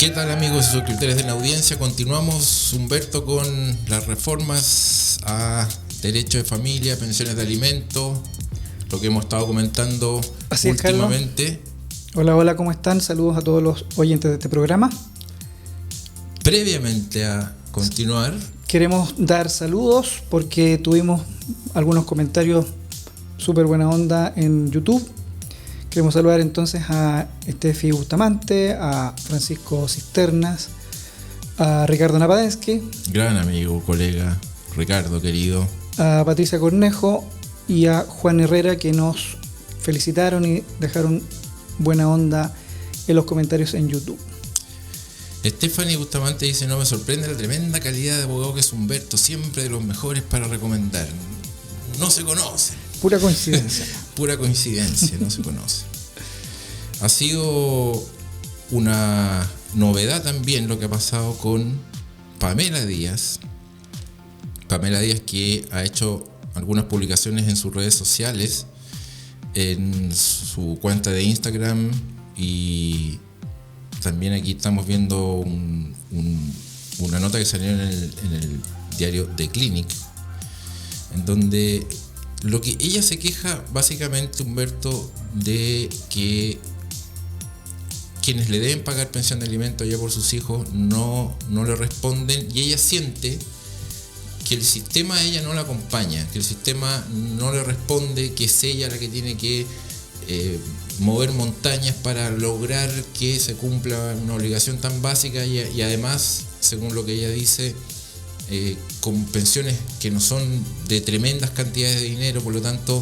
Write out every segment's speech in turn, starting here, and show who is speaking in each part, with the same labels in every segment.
Speaker 1: ¿Qué tal, amigos y suscriptores de la audiencia? Continuamos, Humberto, con las reformas a derecho de familia, pensiones de alimentos, lo que hemos estado comentando
Speaker 2: Así
Speaker 1: últimamente.
Speaker 2: Es, hola, ¿cómo están? Saludos a todos los oyentes de este programa.
Speaker 1: Previamente a continuar,
Speaker 2: queremos dar saludos porque tuvimos algunos comentarios súper buena onda en YouTube. Queremos saludar entonces a Estefi Bustamante, a Francisco Cisternas, a Ricardo Napadensky,
Speaker 1: gran amigo, colega, Ricardo querido,
Speaker 2: a Patricia Cornejo y a Juan Herrera, que nos felicitaron y dejaron buena onda en los comentarios en YouTube.
Speaker 1: Stephanie Bustamante dice: no me sorprende la tremenda calidad de abogado que es Humberto, siempre de los mejores para recomendar. No se conoce.
Speaker 2: Pura coincidencia.
Speaker 1: Pura coincidencia, no se conoce. Ha sido una novedad también lo que ha pasado con Pamela Díaz. Pamela Díaz, que ha hecho algunas publicaciones en sus redes sociales, en su cuenta de Instagram, y también aquí estamos viendo una nota que salió en el diario The Clinic, en donde lo que ella se queja básicamente, Humberto, de que quienes le deben pagar pensión de alimentos ya por sus hijos no le responden, y ella siente que el sistema a ella no la acompaña, que el sistema no le responde, que es ella la que tiene que mover montañas para lograr que se cumpla una obligación tan básica, y además, según lo que ella dice, con pensiones que no son de tremendas cantidades de dinero. Por lo tanto,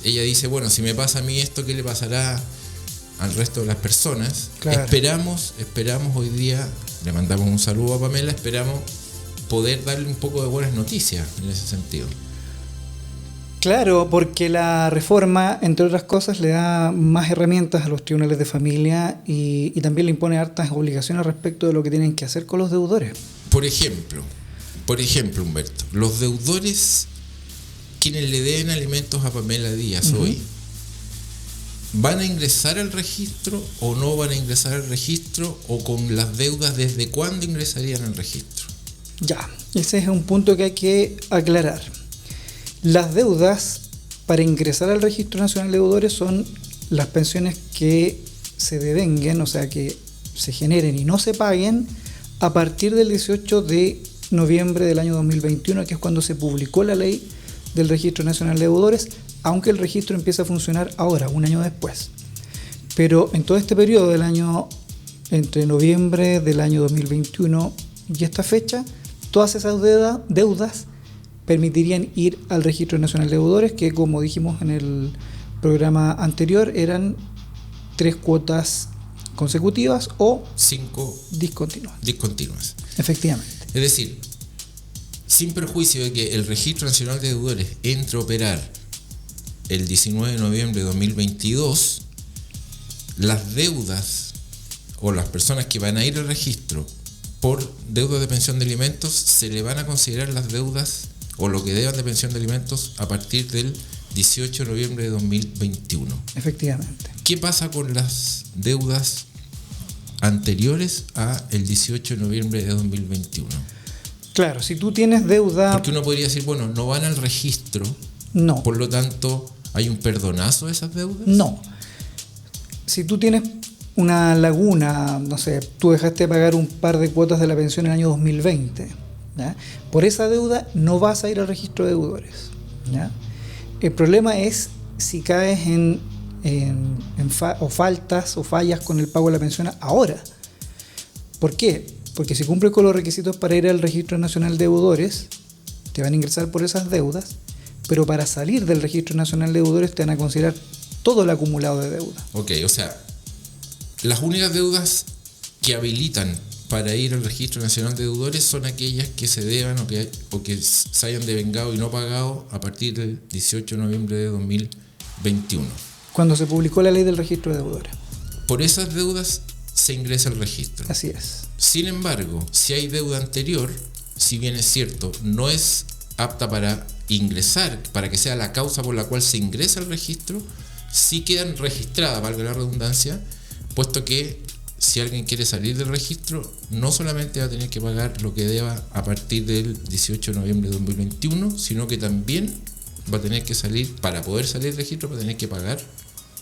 Speaker 1: ella dice: bueno, si me pasa a mí esto, ¿qué le pasará al resto de las personas? Claro. Esperamos hoy día, le mandamos un saludo a Pamela, esperamos poder darle un poco de buenas noticias en ese sentido.
Speaker 2: Claro, porque la reforma, entre otras cosas, le da más herramientas a los tribunales de familia y también le impone hartas obligaciones respecto de lo que tienen que hacer con los deudores.
Speaker 1: Por ejemplo, Humberto, los deudores, quienes le deben alimentos a Pamela Díaz hoy, ¿van a ingresar al registro o no van a ingresar al registro? ¿O con las deudas, desde cuándo ingresarían al registro?
Speaker 2: Ya, ese es un punto que hay que aclarar. Las deudas para ingresar al Registro Nacional de Deudores son las pensiones que se devenguen, o sea, que se generen y no se paguen a partir del 18 de noviembre del año 2021, que es cuando se publicó la ley del Registro Nacional de Deudores, aunque el registro empieza a funcionar ahora, un año después. Pero en todo este periodo del año, entre noviembre del año 2021 y esta fecha, todas esas deudas permitirían ir al Registro Nacional de Deudores, que, como dijimos en el programa anterior, eran 3 cuotas consecutivas o
Speaker 1: 5 discontinuas.
Speaker 2: Efectivamente.
Speaker 1: Es decir, sin perjuicio de que el Registro Nacional de Deudores entre a operar el 19 de noviembre de 2022, las deudas o las personas que van a ir al registro por deudas de pensión de alimentos se le van a considerar las deudas o lo que deban de pensión de alimentos a partir del 18 de noviembre de 2021.
Speaker 2: Efectivamente.
Speaker 1: ¿Qué pasa con las deudas anteriores a el 18 de noviembre de 2021?
Speaker 2: Claro, si tú tienes deuda...
Speaker 1: Porque uno podría decir, bueno, no van al registro.
Speaker 2: No.
Speaker 1: Por lo tanto, ¿hay un perdonazo de esas deudas?
Speaker 2: No. Si tú tienes una laguna, no sé, tú dejaste de pagar un par de cuotas de la pensión en el año 2020, ¿ya? Por esa deuda no vas a ir al registro de deudores, ¿ya? El problema es si caes en faltas o fallas con el pago de la pensión ahora. ¿Por qué? Porque si cumples con los requisitos para ir al Registro Nacional de Deudores, te van a ingresar por esas deudas, pero para salir del Registro Nacional de Deudores te van a considerar todo el acumulado de deuda.
Speaker 1: Ok, o sea, las únicas deudas que habilitan para ir al Registro Nacional de Deudores son aquellas que se deban o que se hayan devengado y no pagado a partir del 18 de noviembre de 2021.
Speaker 2: Cuando se publicó la ley del registro de deudores.
Speaker 1: Por esas deudas se ingresa al registro.
Speaker 2: Así es.
Speaker 1: Sin embargo, si hay deuda anterior, si bien es cierto, no es apta para ingresar, para que sea la causa por la cual se ingresa al registro, sí quedan registradas, valga la redundancia, puesto que si alguien quiere salir del registro, no solamente va a tener que pagar lo que deba a partir del 18 de noviembre de 2021, sino que también va a tener que salir, para poder salir del registro, va a tener que pagar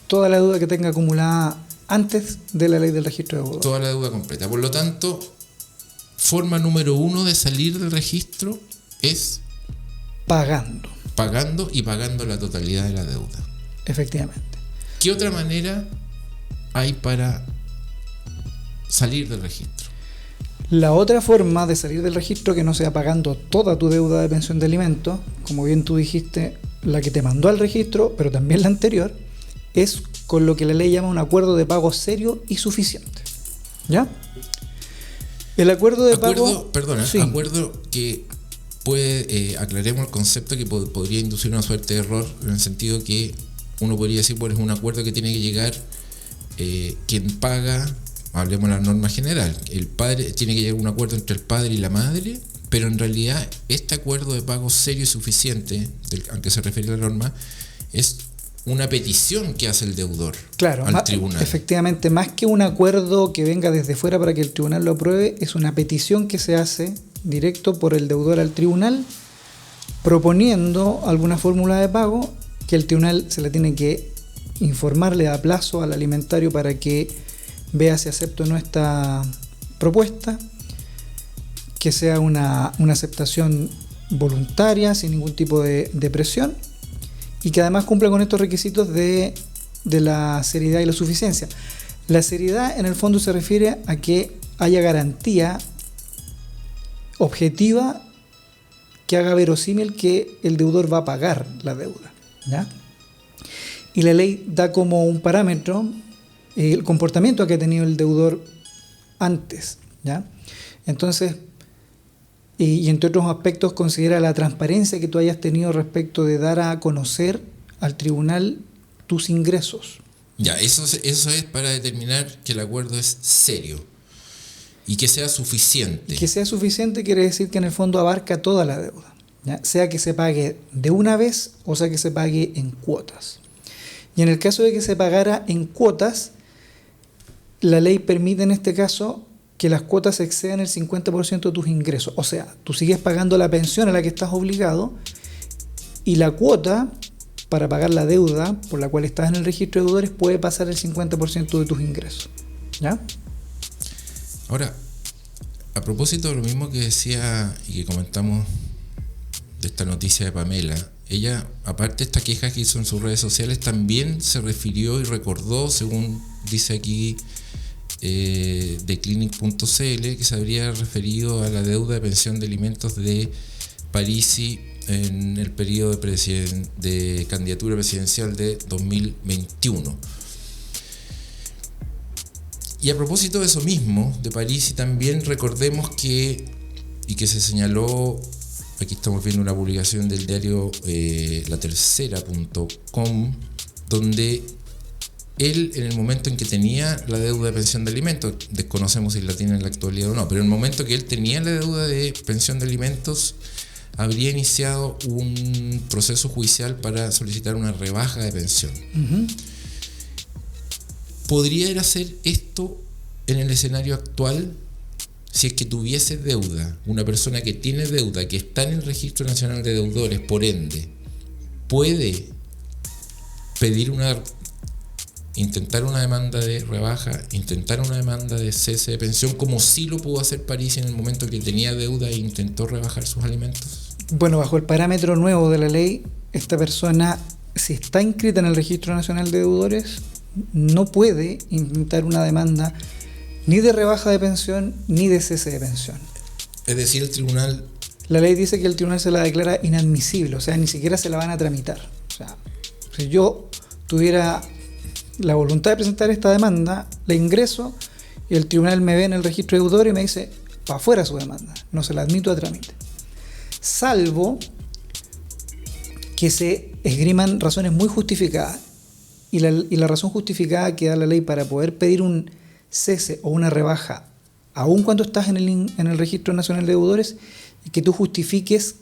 Speaker 2: toda la deuda que tenga acumulada antes de la ley del registro de deudores.
Speaker 1: toda la deuda completa. Por lo tanto, forma número 1 de salir del registro es
Speaker 2: pagando,
Speaker 1: y pagando la totalidad de la deuda.
Speaker 2: efectivamente.
Speaker 1: ¿Qué otra manera hay para salir del registro?
Speaker 2: La otra forma de salir del registro que no sea pagando toda tu deuda de pensión de alimentos, como bien tú dijiste, la que te mandó al registro, pero también la anterior, es con lo que la ley llama un acuerdo de pago serio y suficiente. ¿Ya? El acuerdo de pago... Sí.
Speaker 1: Acuerdo que puede, aclaremos el concepto que podría inducir una suerte de error, en el sentido que uno podría decir, pues es un acuerdo que tiene que llegar quien paga, hablemos de la norma general, el padre, tiene que llegar a un acuerdo entre el padre y la madre, pero en realidad este acuerdo de pago serio y suficiente, al que se refiere la norma, es una petición que hace el deudor,
Speaker 2: claro,
Speaker 1: al tribunal.
Speaker 2: Efectivamente, más que un acuerdo que venga desde fuera para que el tribunal lo apruebe, es una petición que se hace directo por el deudor al tribunal, proponiendo alguna fórmula de pago que el tribunal se le tiene que informarle a plazo al alimentario para que vea si acepta o no esta propuesta, que sea una aceptación voluntaria, sin ningún tipo de presión, y que además cumpla con estos requisitos de la seriedad y la suficiencia. La seriedad en el fondo se refiere a que haya garantía objetiva que haga verosímil que el deudor va a pagar la deuda, ¿ya? Y la ley da como un parámetro el comportamiento que ha tenido el deudor antes, ¿ya? Entonces, y entre otros aspectos considera la transparencia que tú hayas tenido respecto de dar a conocer al tribunal tus ingresos.
Speaker 1: Ya, eso es para determinar que el acuerdo es serio y que sea suficiente.
Speaker 2: Y que sea suficiente quiere decir que en el fondo abarca toda la deuda, ¿ya? Sea que se pague de una vez o sea que se pague en cuotas. Y en el caso de que se pagara en cuotas, la ley permite en este caso que las cuotas excedan el 50% de tus ingresos. O sea, tú sigues pagando la pensión a la que estás obligado y la cuota para pagar la deuda por la cual estás en el registro de deudores puede pasar el 50% de tus ingresos, ¿ya?
Speaker 1: Ahora, a propósito de lo mismo que decía y que comentamos de esta noticia de Pamela, ella, aparte de esta queja que hizo en sus redes sociales, también se refirió y recordó, según dice aquí de clinic.cl, que se habría referido a la deuda de pensión de alimentos de Parisi en el periodo de candidatura presidencial de 2021. Y a propósito de eso mismo, de Parisi, también recordemos que se señaló, aquí estamos viendo una publicación del diario latercera.com, donde él, en el momento en que tenía la deuda de pensión de alimentos, desconocemos si la tiene en la actualidad o no, pero en el momento que él tenía la deuda de pensión de alimentos, habría iniciado un proceso judicial para solicitar una rebaja de pensión.
Speaker 2: Uh-huh.
Speaker 1: ¿Podría ir a hacer esto en el escenario actual? Si es que tuviese deuda, una persona que tiene deuda, que está en el Registro Nacional de Deudores, por ende, puede pedir intentar una demanda de rebaja, intentar una demanda de cese de pensión, como sí lo pudo hacer Parisi en el momento que tenía deuda e intentó rebajar sus alimentos.
Speaker 2: Bueno, bajo el parámetro nuevo de la ley, esta persona, si está inscrita en el Registro Nacional de Deudores, no puede intentar una demanda ni de rebaja de pensión ni de cese de pensión.
Speaker 1: Es decir, el tribunal...
Speaker 2: La ley dice que el tribunal se la declara inadmisible, o sea, ni siquiera se la van a tramitar. O sea, si yo tuviera la voluntad de presentar esta demanda, la ingreso y el tribunal me ve en el registro de deudores y me dice, para afuera su demanda, no se la admito a trámite. Salvo que se esgriman razones muy justificadas. Y la razón justificada que da la ley para poder pedir un cese o una rebaja, aun cuando estás en el Registro Nacional de Deudores, y que tú justifiques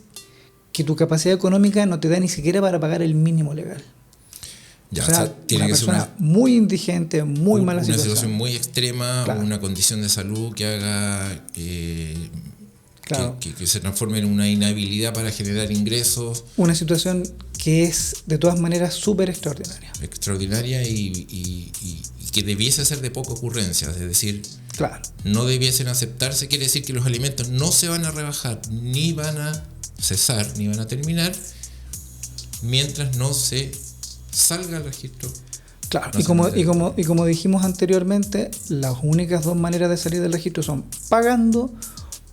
Speaker 2: que tu capacidad económica no te da ni siquiera para pagar el mínimo legal.
Speaker 1: Ya,
Speaker 2: o sea,
Speaker 1: tiene
Speaker 2: una
Speaker 1: que ser
Speaker 2: persona muy indigente, muy mala
Speaker 1: una
Speaker 2: situación.
Speaker 1: situación muy extrema,
Speaker 2: Claro.
Speaker 1: una condición de salud que haga
Speaker 2: Claro.
Speaker 1: que se transforme en una inhabilidad para generar ingresos
Speaker 2: Una situación que es de todas maneras súper extraordinaria.
Speaker 1: extraordinaria y que debiese ser de poca ocurrencia, es decir,
Speaker 2: Claro.
Speaker 1: no debiesen aceptarse. Quiere decir que los alimentos no se van a rebajar, ni van a cesar, ni van a terminar, mientras no se salga el registro.
Speaker 2: Claro,
Speaker 1: nacional
Speaker 2: y como dijimos anteriormente, las únicas dos maneras de salir del registro son pagando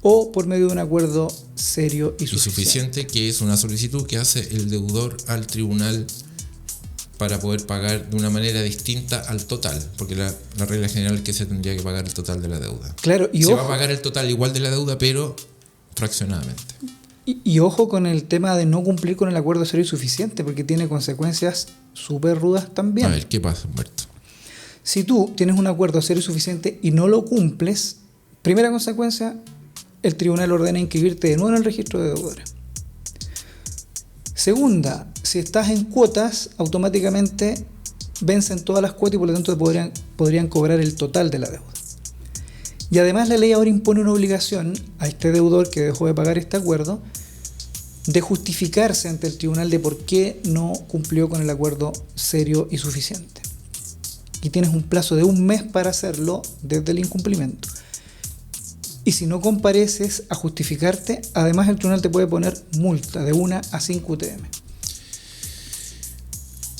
Speaker 2: o por medio de un acuerdo serio y
Speaker 1: y
Speaker 2: suficiente.
Speaker 1: suficiente, que es una solicitud que hace el deudor al tribunal para poder pagar de una manera distinta al total, porque la regla general es que se tendría que pagar el total de la deuda.
Speaker 2: Claro, y
Speaker 1: Se
Speaker 2: ojo,
Speaker 1: va a pagar el total igual de la deuda, pero fraccionadamente.
Speaker 2: y ojo con el tema de no cumplir con el acuerdo serio y suficiente, porque tiene consecuencias súper rudas también.
Speaker 1: A ver, ¿qué pasa, Humberto?
Speaker 2: Si tú tienes un acuerdo serio y suficiente y no lo cumples, primera consecuencia, el tribunal ordena inscribirte de nuevo en el registro de deudores. Segunda, si estás en cuotas, automáticamente vencen todas las cuotas y por lo tanto podrían cobrar el total de la deuda. Y además la ley ahora impone una obligación a este deudor que dejó de pagar este acuerdo de justificarse ante el tribunal de por qué no cumplió con el acuerdo serio y suficiente. Y tienes un plazo de 1 mes para hacerlo desde el incumplimiento. Y si no compareces a justificarte, además el tribunal te puede poner multa de 1 a 5 UTM.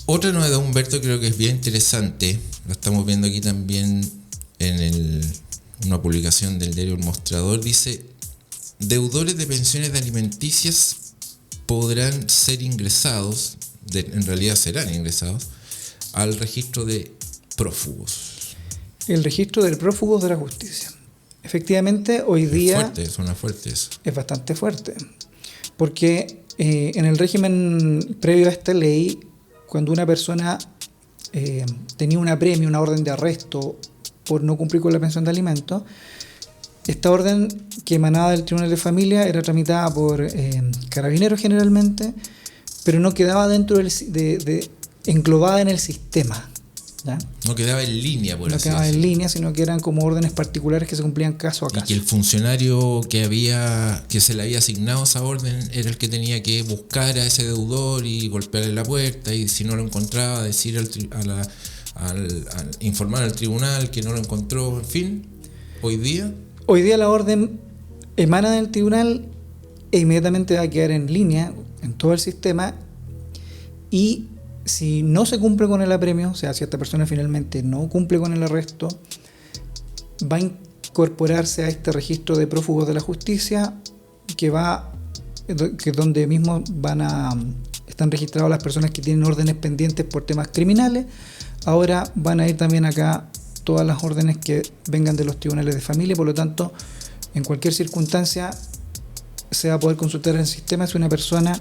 Speaker 1: Otra novedad, Humberto, creo que es bien interesante, lo estamos viendo aquí también en una publicación del diario El Mostrador, dice: deudores de pensiones alimenticias podrán ser ingresados, en realidad serán ingresados, al registro de prófugos.
Speaker 2: El registro de prófugos de la justicia. Efectivamente, hoy día
Speaker 1: Suena fuerte eso.
Speaker 2: es bastante fuerte, porque en el régimen previo a esta ley, cuando una persona tenía un apremio, una orden de arresto por no cumplir con la pensión de alimentos, esta orden que emanaba del Tribunal de Familia era tramitada por carabineros generalmente, pero no quedaba dentro englobada en el sistema. ¿Ya?
Speaker 1: No quedaba en línea, por
Speaker 2: no
Speaker 1: así
Speaker 2: quedaba en
Speaker 1: decirlo.
Speaker 2: línea, sino que eran como órdenes particulares que se cumplían caso a
Speaker 1: Y
Speaker 2: caso.
Speaker 1: que el funcionario que se le había asignado esa orden era el que tenía que buscar a ese deudor y golpearle la puerta, y si no lo encontraba, decir informar al tribunal que no lo encontró. En fin, hoy día
Speaker 2: la orden emana del tribunal e inmediatamente va a quedar en línea en todo el sistema, y si no se cumple con el apremio, o sea, si esta persona finalmente no cumple con el arresto, va a incorporarse a este registro de prófugos de la justicia, que es donde mismo están registradas las personas que tienen órdenes pendientes por temas criminales. Ahora van a ir también acá todas las órdenes que vengan de los tribunales de familia, por lo tanto, en cualquier circunstancia se va a poder consultar en el sistema si una persona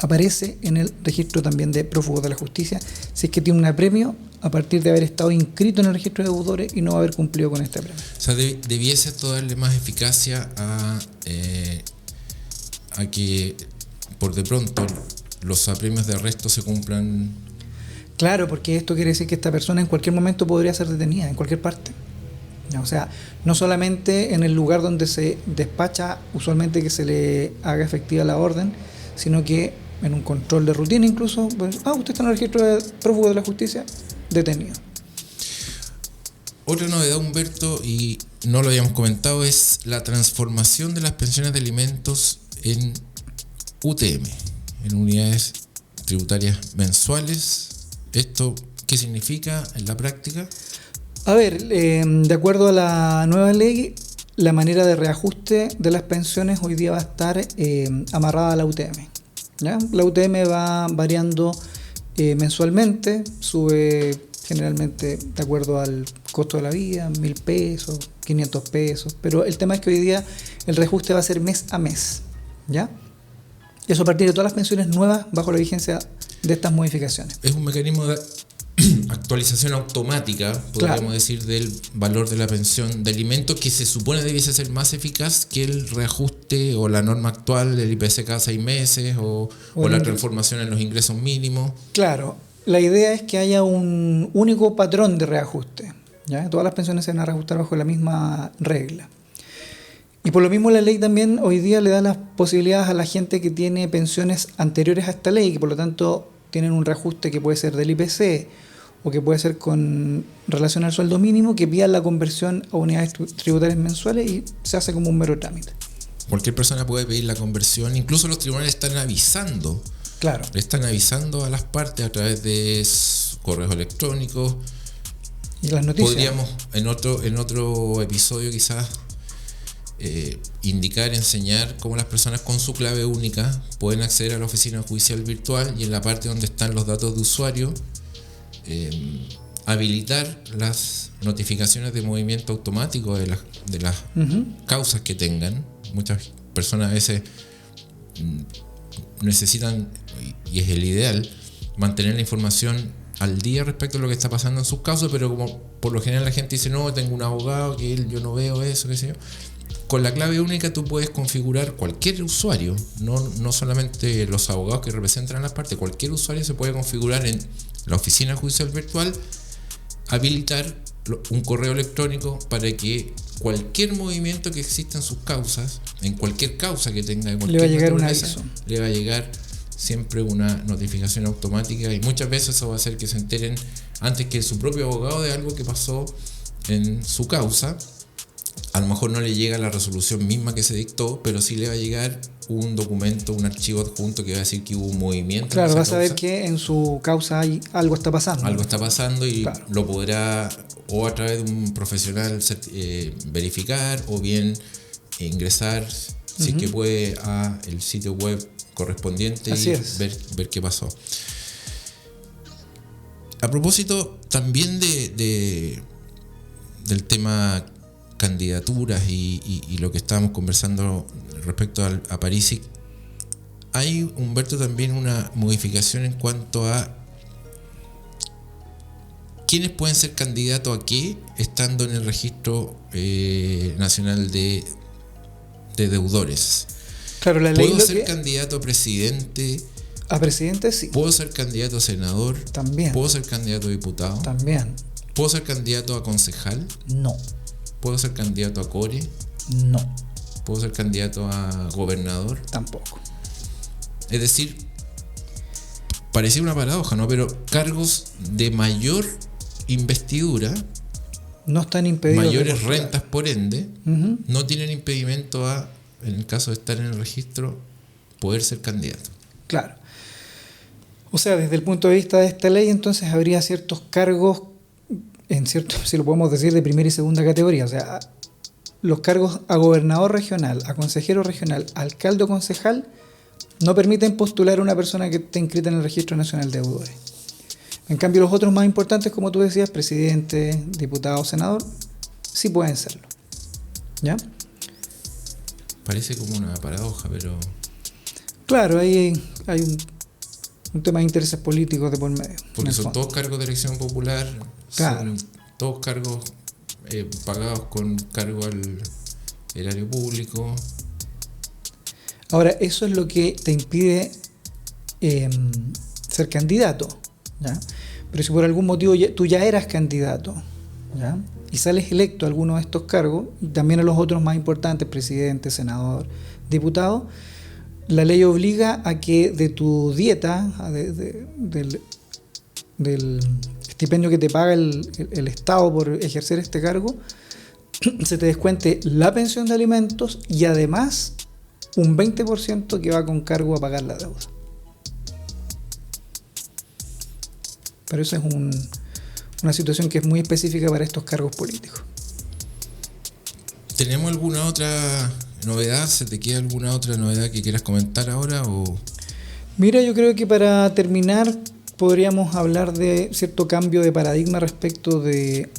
Speaker 2: aparece en el registro también de prófugos de la justicia, si es que tiene un apremio a partir de haber estado inscrito en el registro de deudores y no haber cumplido con este apremio.
Speaker 1: O sea, debiese esto darle más eficacia a que por de pronto los apremios de arresto se cumplan.
Speaker 2: Claro, porque esto quiere decir que esta persona en cualquier momento podría ser detenida, en cualquier parte. O sea, no solamente en el lugar donde se despacha usualmente que se le haga efectiva la orden, sino que en un control de rutina incluso, pues, usted está en el registro de prófugo de la justicia, detenido.
Speaker 1: Otra novedad, Humberto, y no lo habíamos comentado, es la transformación de las pensiones de alimentos en UTM, en unidades tributarias mensuales. ¿Esto qué significa en la práctica?
Speaker 2: A ver, de acuerdo a la nueva ley, la manera de reajuste de las pensiones hoy día va a estar amarrada a la UTM. ¿Ya? La UTM va variando mensualmente, sube generalmente de acuerdo al costo de la vida, 1.000 pesos, 500 pesos, pero el tema es que hoy día el reajuste va a ser mes a mes, ¿ya? Y eso a partir de todas las pensiones nuevas bajo la vigencia de estas modificaciones.
Speaker 1: Es un mecanismo de actualización automática, podríamos decir, del valor de la pensión de alimentos, que se supone debiese ser más eficaz que el reajuste o la norma actual del IPC cada 6 meses o la transformación en los ingresos mínimos.
Speaker 2: Claro, la idea es que haya un único patrón de reajuste, ¿ya? Todas las pensiones se van a reajustar bajo la misma regla. Y por lo mismo la ley también hoy día le da las posibilidades a la gente que tiene pensiones anteriores a esta ley, que por lo tanto tienen un reajuste que puede ser del IPC o que puede ser con relación al sueldo mínimo, que pidan la conversión a unidades tributarias mensuales y se hace como un mero trámite.
Speaker 1: Cualquier persona puede pedir la conversión, incluso los tribunales están avisando.
Speaker 2: Claro.
Speaker 1: Le están avisando a las partes a través de correos electrónicos.
Speaker 2: Y las noticias.
Speaker 1: Podríamos en otro episodio quizás indicar, enseñar cómo las personas con su clave única pueden acceder a la oficina judicial virtual y en la parte donde están los datos de usuario habilitar las notificaciones de movimiento automático de las causas que tengan. Muchas personas a veces necesitan, y es el ideal, mantener la información al día respecto a lo que está pasando en sus casos, pero como por lo general la gente dice, no, tengo un abogado que yo no veo eso, qué sé yo. Con la clave única tú puedes configurar, cualquier usuario, no solamente los abogados que representan a las partes, cualquier usuario se puede configurar en la oficina judicial virtual, habilitar un correo electrónico para que cualquier movimiento que exista en sus causas, en cualquier causa que tenga,
Speaker 2: le va a llegar un aviso.
Speaker 1: Le va a llegar siempre una notificación automática, y muchas veces eso va a hacer que se enteren antes que su propio abogado de algo que pasó en su causa. A lo mejor no le llega la resolución misma que se dictó, pero sí le va a llegar un documento, un archivo adjunto que va a decir que hubo un movimiento.
Speaker 2: Claro, va a saber que en su causa algo está pasando.
Speaker 1: Algo está pasando y
Speaker 2: claro,
Speaker 1: lo podrá o a través de un profesional verificar, o bien ingresar, si es que puede, a el sitio web correspondiente.
Speaker 2: Así
Speaker 1: y
Speaker 2: es.
Speaker 1: ver qué pasó. A propósito también del tema candidaturas y lo que estábamos conversando respecto a Parisi, hay, Humberto, también una modificación en cuanto a quiénes pueden ser candidatos a qué, estando en el registro nacional de deudores.
Speaker 2: Claro, la ley.
Speaker 1: ¿Puedo ser candidato a presidente?
Speaker 2: A presidente sí.
Speaker 1: ¿Puedo ser candidato a senador?
Speaker 2: También.
Speaker 1: ¿Puedo ser candidato a diputado?
Speaker 2: También.
Speaker 1: ¿Puedo ser candidato a concejal?
Speaker 2: No.
Speaker 1: ¿Puedo ser candidato a core?
Speaker 2: No.
Speaker 1: ¿Puedo ser candidato a gobernador?
Speaker 2: Tampoco.
Speaker 1: Es decir, parecía una paradoja, ¿no? Pero cargos de mayor investidura,
Speaker 2: no están impedidos,
Speaker 1: mayores rentas por ende, no tienen impedimento a, en el caso de estar en el registro, poder ser candidato.
Speaker 2: Claro. O sea, desde el punto de vista de esta ley, entonces habría ciertos cargos, si lo podemos decir, de primera y segunda categoría. O sea, los cargos a gobernador regional, a consejero regional, a alcalde o concejal, no permiten postular a una persona que esté inscrita en el Registro Nacional de Deudores. En cambio, los otros más importantes, como tú decías, presidente, diputado, senador, sí pueden serlo. ¿Ya?
Speaker 1: Parece como una paradoja, pero...
Speaker 2: Claro, ahí hay un tema de intereses políticos de por medio.
Speaker 1: Porque son todos cargos de elección popular,
Speaker 2: claro,
Speaker 1: son todos cargos pagados con cargo al erario público.
Speaker 2: Ahora, eso es lo que te impide ser candidato, ¿ya? Pero si por algún motivo tú ya eras candidato, ¿ya?, y sales electo a alguno de estos cargos, y también a los otros más importantes, presidente, senador, diputado, la ley obliga a que de tu dieta, del estipendio que te paga el Estado por ejercer este cargo, se te descuente la pensión de alimentos y además un 20% que va con cargo a pagar la deuda. Pero esa es una situación que es muy específica para estos cargos políticos.
Speaker 1: ¿Tenemos alguna otra novedad? ¿Se te queda alguna otra novedad que quieras comentar ahora? O...
Speaker 2: Mira, yo creo que para terminar podríamos hablar de cierto cambio de paradigma respecto de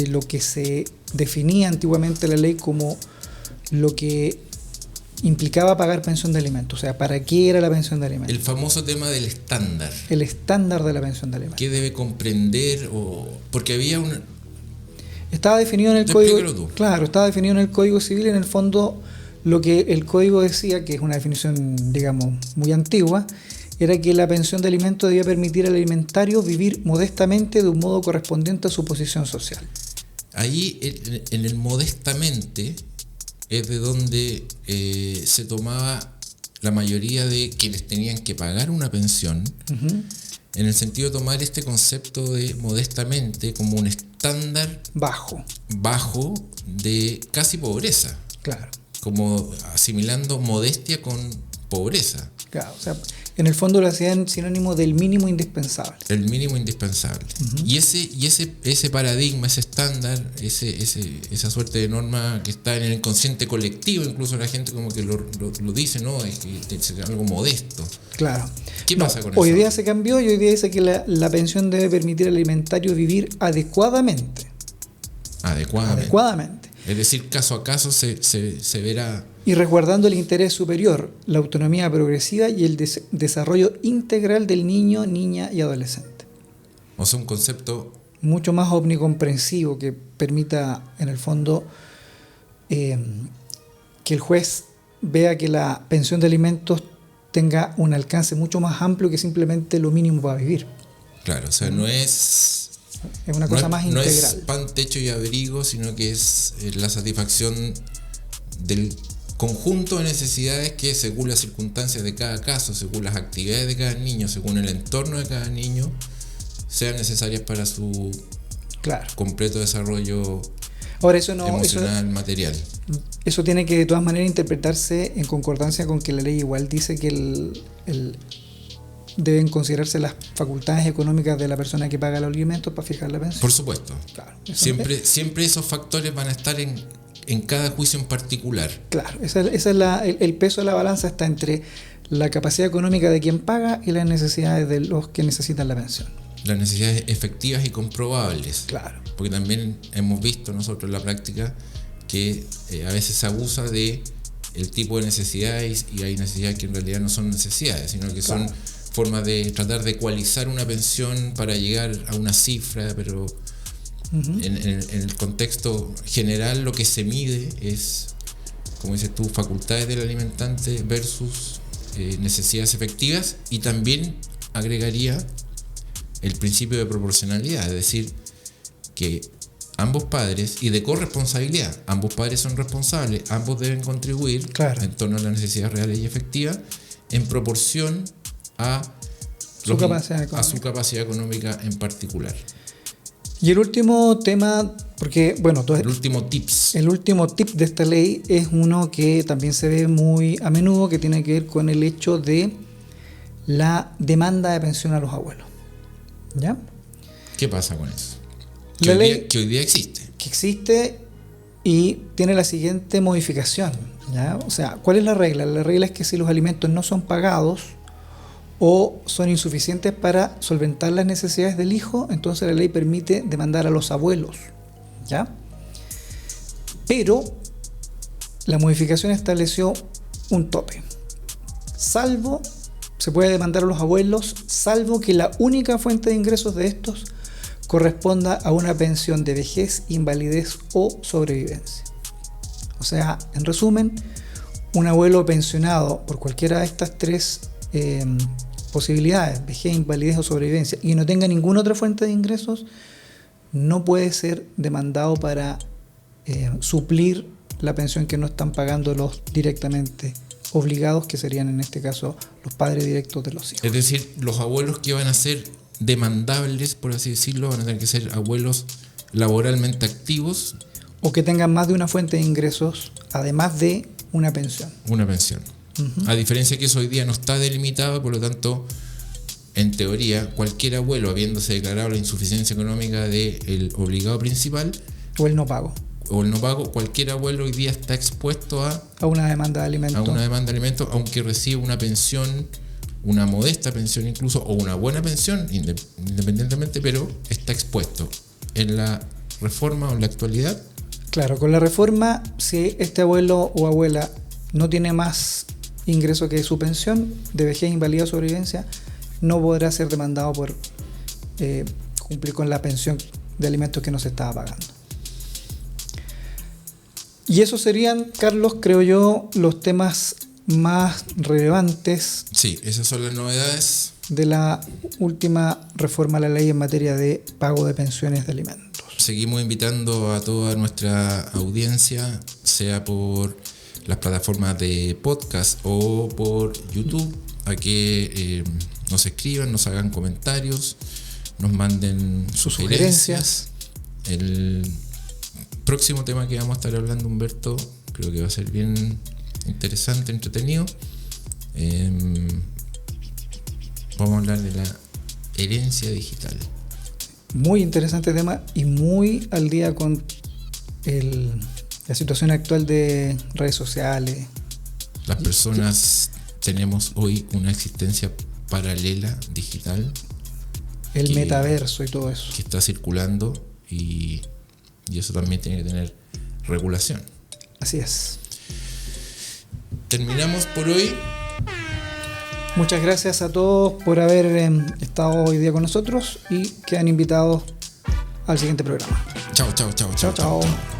Speaker 2: lo que se definía antiguamente la ley como lo que implicaba pagar pensión de alimentos. O sea, ¿para qué era la pensión de alimentos?
Speaker 1: El famoso tema del estándar.
Speaker 2: El estándar de la pensión de alimentos.
Speaker 1: ¿Qué debe comprender? Porque había una...
Speaker 2: Estaba definido en el Código... Claro, estaba definido en el Código Civil, en el fondo lo que el Código decía, que es una definición, digamos, muy antigua, era que la pensión de alimentos debía permitir al alimentario vivir modestamente de un modo correspondiente a su posición social.
Speaker 1: Ahí, en el modestamente, es de donde se tomaba la mayoría de quienes tenían que pagar una pensión, en el sentido de tomar este concepto de modestamente como un estándar
Speaker 2: bajo
Speaker 1: de casi pobreza.
Speaker 2: Claro.
Speaker 1: Como asimilando modestia con pobreza.
Speaker 2: Claro, o sea, en el fondo lo hacían sinónimo del mínimo indispensable.
Speaker 1: El mínimo indispensable. Y ese paradigma, ese estándar, esa suerte de norma que está en el inconsciente colectivo, incluso la gente como que lo dice, ¿no? Es que es algo modesto.
Speaker 2: Claro.
Speaker 1: ¿Qué pasa con eso?
Speaker 2: Hoy día se cambió y hoy día dice que la pensión debe permitir al alimentario vivir adecuadamente. Adecuadamente.
Speaker 1: Es decir, caso a caso se verá.
Speaker 2: Y resguardando el interés superior, la autonomía progresiva y el desarrollo integral del niño, niña y adolescente.
Speaker 1: O sea, un concepto
Speaker 2: mucho más omnicomprensivo que permita, en el fondo, que el juez vea que la pensión de alimentos tenga un alcance mucho más amplio que simplemente lo mínimo para vivir.
Speaker 1: Claro, o sea, no es
Speaker 2: una cosa más integral.
Speaker 1: No es pan, techo y abrigo, sino que es la satisfacción del conjunto de necesidades que, según las circunstancias de cada caso, según las actividades de cada niño, según el entorno de cada niño, sean necesarias para su completo desarrollo. Ahora, eso emocional, material.
Speaker 2: Eso tiene que de todas maneras interpretarse en concordancia con que la ley igual dice que deben considerarse las facultades económicas de la persona que paga los alimentos para fijar la pensión.
Speaker 1: Por supuesto. Claro, siempre esos factores van a estar en cada juicio en particular.
Speaker 2: Claro, el peso de la balanza está entre la capacidad económica de quien paga y las necesidades de los que necesitan la pensión.
Speaker 1: Las necesidades efectivas y comprobables.
Speaker 2: Claro.
Speaker 1: Porque también hemos visto nosotros en la práctica que a veces se abusa de el tipo de necesidades y hay necesidades que en realidad no son necesidades, sino que son formas de tratar de ecualizar una pensión para llegar a una cifra, pero en el contexto general lo que se mide es, como dices tú, facultades del alimentante versus necesidades efectivas, y también agregaría el principio de proporcionalidad, es decir, que ambos padres, y de corresponsabilidad, ambos padres son responsables, ambos deben contribuir en torno a las necesidades reales y efectivas en proporción a su capacidad económica en particular.
Speaker 2: Y el último tema, porque
Speaker 1: el último
Speaker 2: tip de esta ley es uno que también se ve muy a menudo, que tiene que ver con el hecho de la demanda de pensión a los abuelos. ¿Ya?
Speaker 1: ¿Qué pasa con eso?
Speaker 2: La ley
Speaker 1: que hoy día existe.
Speaker 2: Que existe y tiene la siguiente modificación, ¿ya? O sea, ¿cuál es la regla? La regla es que si los alimentos no son pagados o son insuficientes para solventar las necesidades del hijo, entonces la ley permite demandar a los abuelos, ¿ya? Pero la modificación estableció un tope. Se puede demandar a los abuelos, salvo que la única fuente de ingresos de estos corresponda a una pensión de vejez, invalidez o sobrevivencia. O sea, en resumen, un abuelo pensionado por cualquiera de estas tres posibilidades, vejez, invalidez o sobrevivencia, y no tenga ninguna otra fuente de ingresos, no puede ser demandado para suplir la pensión que no están pagando los directamente obligados, que serían en este caso los padres directos de los hijos.
Speaker 1: Es decir, los abuelos que van a ser demandables, por así decirlo, van a tener que ser abuelos laboralmente activos
Speaker 2: o que tengan más de una fuente de ingresos, además de una pensión.
Speaker 1: Una pensión. A diferencia que eso hoy día no está delimitado, por lo tanto, en teoría, cualquier abuelo, habiéndose declarado la insuficiencia económica del obligado principal
Speaker 2: o el no pago,
Speaker 1: cualquier abuelo hoy día está expuesto a
Speaker 2: una demanda de alimentos.
Speaker 1: Aunque reciba una pensión, una modesta pensión incluso, o una buena pensión, independientemente, pero está expuesto. En la reforma o en la actualidad.
Speaker 2: Claro, con la reforma, si este abuelo o abuela no tiene más ingreso que su pensión de vejez, invalidez o sobrevivencia, no podrá ser demandado por cumplir con la pensión de alimentos que no se estaba pagando. Y esos serían, Carlos, creo yo, los temas más relevantes
Speaker 1: Sí, esas son las novedades.
Speaker 2: de la última reforma a la ley en materia de pago de pensiones de alimentos.
Speaker 1: Seguimos invitando a toda nuestra audiencia, sea por las plataformas de podcast o por YouTube, a que nos escriban, nos hagan comentarios, nos manden sugerencias. El próximo tema que vamos a estar hablando, Humberto, creo que va a ser bien interesante, entretenido. Vamos a hablar de la herencia digital.
Speaker 2: Muy interesante tema y muy al día con la situación actual de redes sociales.
Speaker 1: Las personas tenemos hoy una existencia paralela digital.
Speaker 2: El metaverso y todo eso.
Speaker 1: Que está circulando y eso también tiene que tener regulación.
Speaker 2: Así es.
Speaker 1: Terminamos por hoy.
Speaker 2: Muchas gracias a todos por haber estado hoy día con nosotros y quedan invitados al siguiente programa.
Speaker 1: Chao, chao, chao,
Speaker 2: Chao, chao.